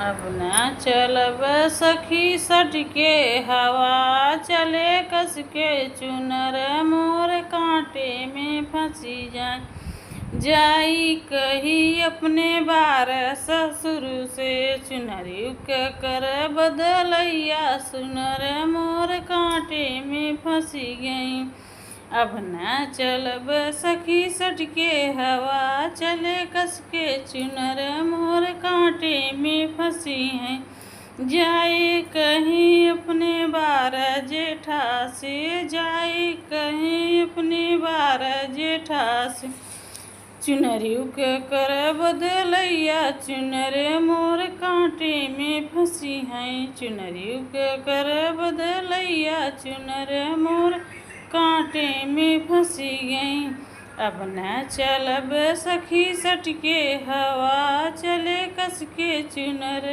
अब न चलब सखी सटके हवा, चले कसके चुनर मोर कांटे में फंसी जाए। जाई कही अपने बार ससुर से, चुनरी कर बदलैया सुनर मोर कांटे में फंसी गई। अब न चलब सखी सटके हवा, चले कसके चुनर मोर कांटे में फंसी हैं। जाए कहीं अपने बार जेठा से, जाए कहीं अपने बार जेठा से, चुनरी कर बदलैया चुनर मोर कांटे में फंसी हैं। चुनरी कर बदलैया चुनर मोर कांटे में फंसी गई। अब न चलब सखी सटके हवा, चले कसके चुनर